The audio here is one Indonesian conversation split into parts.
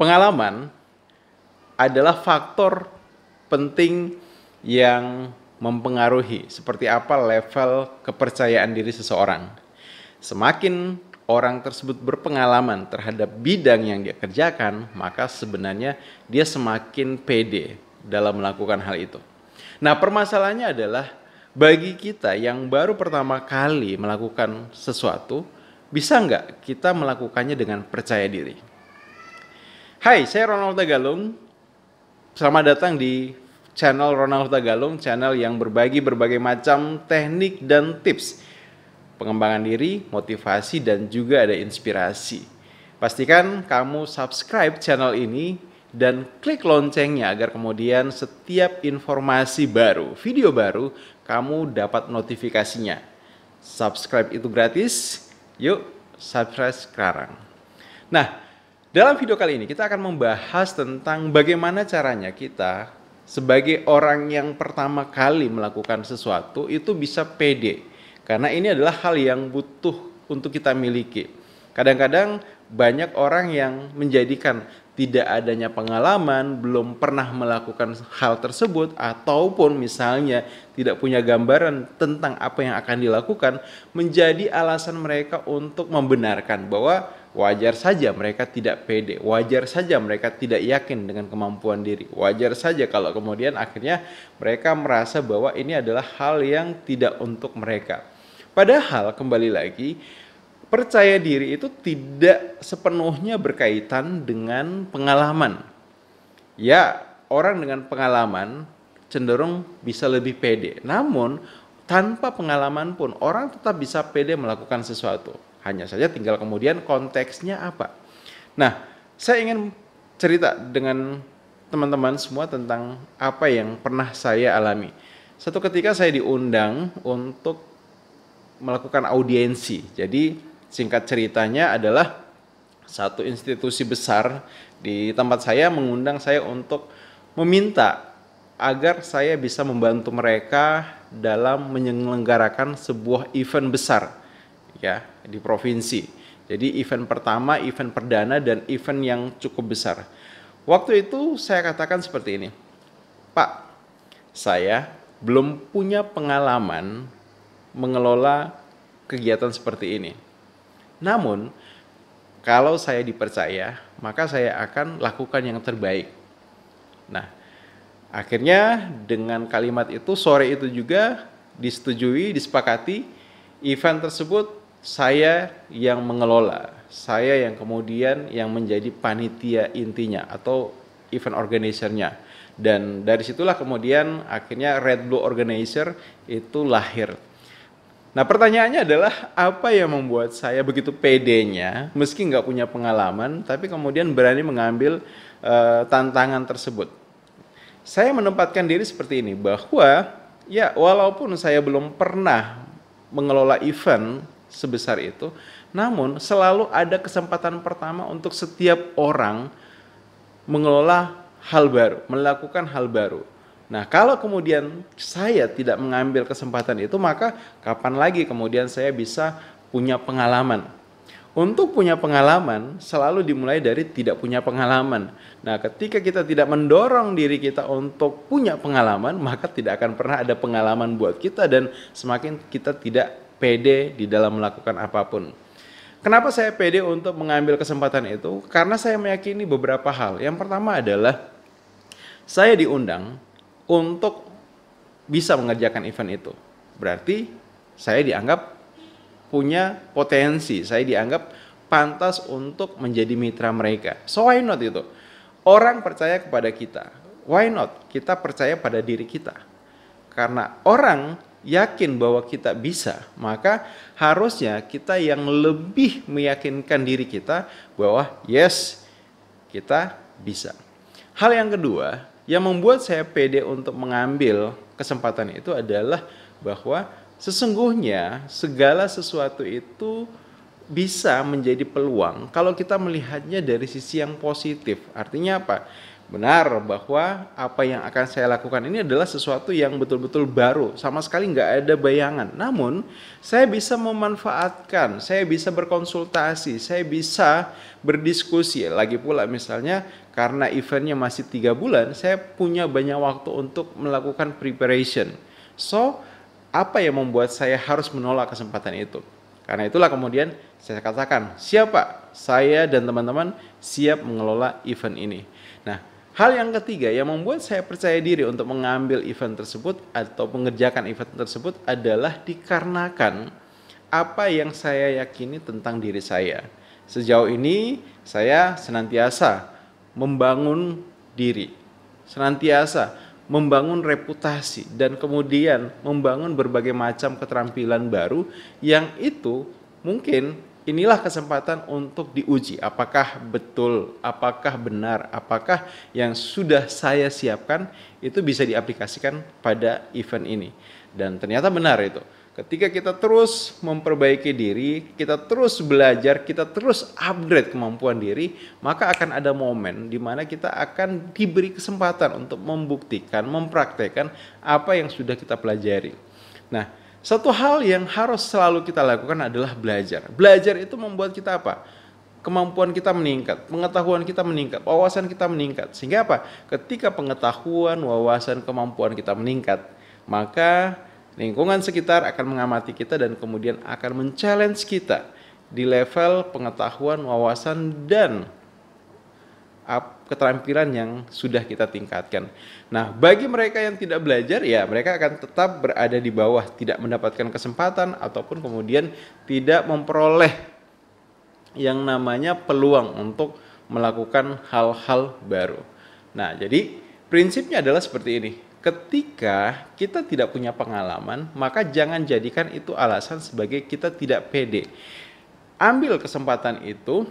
Pengalaman adalah faktor penting yang mempengaruhi seperti apa level kepercayaan diri seseorang. Semakin orang tersebut berpengalaman terhadap bidang yang dia kerjakan, maka sebenarnya dia semakin pede dalam melakukan hal itu. Nah, permasalahannya adalah bagi kita yang baru pertama kali melakukan sesuatu, bisa nggak kita melakukannya dengan percaya diri? Hai, saya Ronald Tagalung. Selamat datang di channel Ronald Tagalung, channel yang berbagi berbagai macam teknik dan tips pengembangan diri, motivasi, dan juga ada inspirasi. Pastikan kamu subscribe channel ini dan klik loncengnya agar kemudian setiap informasi baru, video baru, kamu dapat notifikasinya. Subscribe itu gratis, yuk subscribe sekarang. Nah, dalam video kali ini kita akan membahas tentang bagaimana caranya kita sebagai orang yang pertama kali melakukan sesuatu itu bisa pede. Karena ini adalah hal yang butuh untuk kita miliki. Kadang-kadang banyak orang yang menjadikan tidak adanya pengalaman, belum pernah melakukan hal tersebut, ataupun misalnya tidak punya gambaran tentang apa yang akan dilakukan, menjadi alasan mereka untuk membenarkan bahwa wajar saja mereka tidak pede, wajar saja mereka tidak yakin dengan kemampuan diri, wajar saja kalau kemudian akhirnya mereka merasa bahwa ini adalah hal yang tidak untuk mereka. Padahal kembali lagi, percaya diri itu tidak sepenuhnya berkaitan dengan pengalaman. Ya, orang dengan pengalaman cenderung bisa lebih pede. Namun, tanpa pengalaman pun orang tetap bisa pede melakukan sesuatu. Hanya saja tinggal kemudian konteksnya apa. Nah, saya ingin cerita dengan teman-teman semua tentang apa yang pernah saya alami. Satu ketika saya diundang untuk melakukan audiensi. Jadi singkat ceritanya adalah satu institusi besar di tempat saya mengundang saya untuk meminta agar saya bisa membantu mereka dalam menyelenggarakan sebuah event besar ya di provinsi. Jadi event pertama, event perdana, dan event yang cukup besar. Waktu itu saya katakan seperti ini, Pak, saya belum punya pengalaman mengelola kegiatan seperti ini. Namun, kalau saya dipercaya, maka saya akan lakukan yang terbaik. Nah, akhirnya dengan kalimat itu, sore itu juga disetujui, disepakati, event tersebut saya yang mengelola, saya yang kemudian yang menjadi panitia intinya atau event organizer-nya. Dan dari situlah kemudian akhirnya Red Blue Organizer itu lahir. Nah, pertanyaannya adalah apa yang membuat saya begitu pedenya, meski nggak punya pengalaman, tapi kemudian berani mengambil tantangan tersebut. Saya menempatkan diri seperti ini, bahwa ya walaupun saya belum pernah mengelola event sebesar itu, namun selalu ada kesempatan pertama untuk setiap orang mengelola hal baru, melakukan hal baru. Nah, kalau kemudian saya tidak mengambil kesempatan itu, maka kapan lagi kemudian saya bisa punya pengalaman? Untuk punya pengalaman selalu dimulai dari tidak punya pengalaman. Nah, ketika kita tidak mendorong diri kita untuk punya pengalaman, maka tidak akan pernah ada pengalaman buat kita dan semakin kita tidak pede di dalam melakukan apapun. Kenapa saya pede untuk mengambil kesempatan itu? Karena saya meyakini beberapa hal. Yang pertama adalah saya diundang untuk bisa mengerjakan event itu. Berarti saya dianggap punya potensi, saya dianggap pantas untuk menjadi mitra mereka. So why not itu? Orang percaya kepada kita. Why not? Kita percaya pada diri kita. Karena orang yakin bahwa kita bisa, maka harusnya kita yang lebih meyakinkan diri kita bahwa yes, kita bisa. Hal yang kedua yang membuat saya pede untuk mengambil kesempatan itu adalah bahwa sesungguhnya segala sesuatu itu bisa menjadi peluang kalau kita melihatnya dari sisi yang positif. Artinya apa? benar bahwa apa yang akan saya lakukan ini adalah sesuatu yang betul-betul baru, sama sekali nggak ada bayangan. Namun, saya bisa memanfaatkan, saya bisa berkonsultasi, saya bisa berdiskusi. Lagi pula misalnya karena eventnya masih 3 bulan, saya punya banyak waktu untuk melakukan preparation. So, apa yang membuat saya harus menolak kesempatan itu? Karena itulah kemudian saya katakan, siapa saya dan teman-teman siap mengelola event ini. Nah, hal yang ketiga yang membuat saya percaya diri untuk mengambil event tersebut atau mengerjakan event tersebut adalah dikarenakan apa yang saya yakini tentang diri saya. Sejauh ini saya senantiasa membangun diri, senantiasa membangun reputasi, dan kemudian membangun berbagai macam keterampilan baru yang itu mungkin inilah kesempatan untuk diuji apakah betul, apakah benar, apakah yang sudah saya siapkan itu bisa diaplikasikan pada event ini. Dan ternyata benar itu. Ketika kita terus memperbaiki diri, kita terus belajar, kita terus upgrade kemampuan diri, maka akan ada momen di mana kita akan diberi kesempatan untuk membuktikan, mempraktekkan apa yang sudah kita pelajari. Nah, satu hal yang harus selalu kita lakukan adalah belajar. Belajar itu membuat kita apa? Kemampuan kita meningkat, pengetahuan kita meningkat, wawasan kita meningkat. Sehingga apa? Ketika pengetahuan, wawasan, kemampuan kita meningkat, maka lingkungan sekitar akan mengamati kita dan kemudian akan men-challenge kita di level pengetahuan, wawasan, dan keterampilan yang sudah kita tingkatkan. Nah, bagi mereka yang tidak belajar, ya mereka akan tetap berada di bawah, tidak mendapatkan kesempatan ataupun kemudian tidak memperoleh yang namanya peluang untuk melakukan hal-hal baru. Nah, jadi prinsipnya adalah seperti ini. Ketika kita tidak punya pengalaman, maka jangan jadikan itu alasan sebagai kita tidak pede. Ambil kesempatan itu,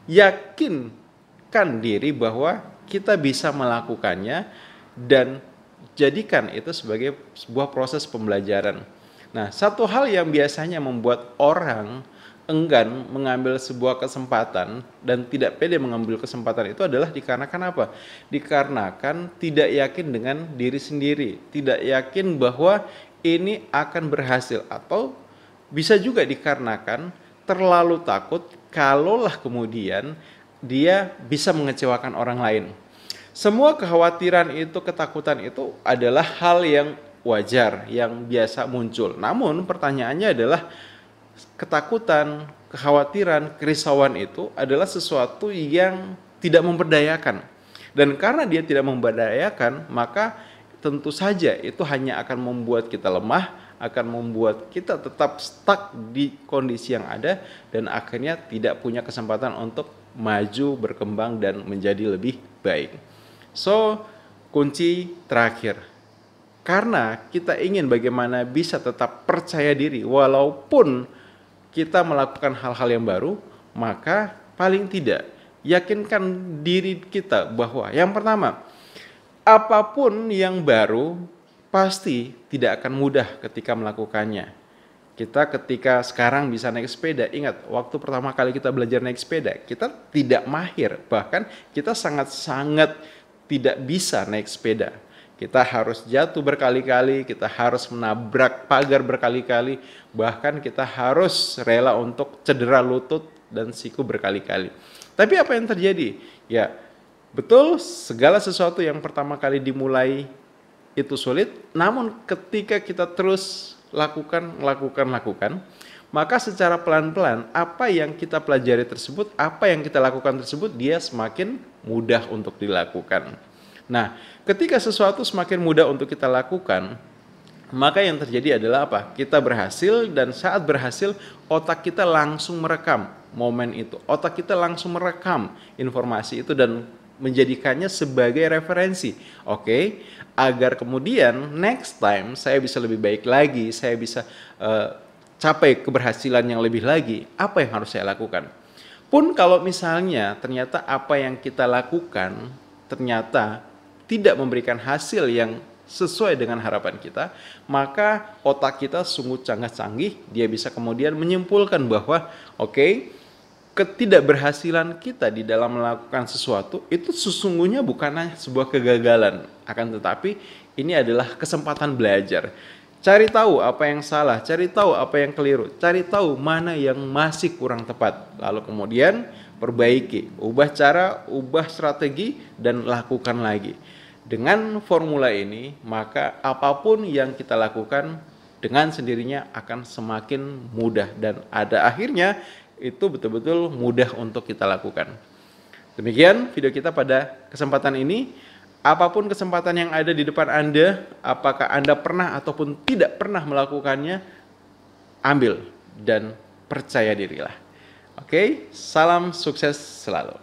yakinkan diri bahwa kita bisa melakukannya, dan jadikan itu sebagai sebuah proses pembelajaran. Nah, satu hal yang biasanya membuat orang enggan mengambil sebuah kesempatan dan tidak pede mengambil kesempatan itu adalah dikarenakan apa? Dikarenakan tidak yakin dengan diri sendiri, tidak yakin bahwa ini akan berhasil, atau bisa juga dikarenakan terlalu takut kalaulah kemudian dia bisa mengecewakan orang lain. Semua kekhawatiran itu, ketakutan itu adalah hal yang wajar, yang biasa muncul. Namun pertanyaannya adalah ketakutan, kekhawatiran, kerisauan itu adalah sesuatu yang tidak memberdayakan. Dan karena dia tidak memberdayakan, maka tentu saja itu hanya akan membuat kita lemah, akan membuat kita tetap stuck di kondisi yang ada, dan akhirnya tidak punya kesempatan untuk maju, berkembang, dan menjadi lebih baik. So, kunci terakhir. Karena kita ingin bagaimana bisa tetap percaya diri walaupun kita melakukan hal-hal yang baru, maka paling tidak yakinkan diri kita bahwa yang pertama, apapun yang baru pasti tidak akan mudah ketika melakukannya. Kita ketika sekarang bisa naik sepeda, ingat waktu pertama kali kita belajar naik sepeda, kita tidak mahir, bahkan kita sangat-sangat tidak bisa naik sepeda. Kita harus jatuh berkali-kali, kita harus menabrak pagar berkali-kali, bahkan kita harus rela untuk cedera lutut dan siku berkali-kali. Tapi apa yang terjadi? Ya, betul segala sesuatu yang pertama kali dimulai itu sulit, namun ketika kita terus lakukan, maka secara pelan-pelan apa yang kita pelajari tersebut, apa yang kita lakukan tersebut, dia semakin mudah untuk dilakukan. Nah, ketika sesuatu semakin mudah untuk kita lakukan, maka yang terjadi adalah apa? Kita berhasil, dan saat berhasil, otak kita langsung merekam momen itu. Otak kita langsung merekam informasi itu dan menjadikannya sebagai referensi. Oke, agar kemudian next time saya bisa lebih baik lagi, saya bisa capai keberhasilan yang lebih lagi, apa yang harus saya lakukan? Pun kalau misalnya ternyata apa yang kita lakukan ternyata tidak memberikan hasil yang sesuai dengan harapan kita, maka otak kita sungguh canggih, dia bisa kemudian menyimpulkan bahwa oke, ketidakberhasilan kita di dalam melakukan sesuatu itu sesungguhnya bukanlah sebuah kegagalan, akan tetapi ini adalah kesempatan belajar. Cari tahu apa yang salah, cari tahu apa yang keliru, cari tahu mana yang masih kurang tepat, lalu kemudian perbaiki, ubah cara, ubah strategi, dan lakukan lagi. Dengan formula ini, maka apapun yang kita lakukan dengan sendirinya akan semakin mudah, dan ada akhirnya itu betul-betul mudah untuk kita lakukan. Demikian video kita pada kesempatan ini. Apapun kesempatan yang ada di depan Anda, apakah Anda pernah ataupun tidak pernah melakukannya, ambil dan percaya dirilah. Oke, salam sukses selalu.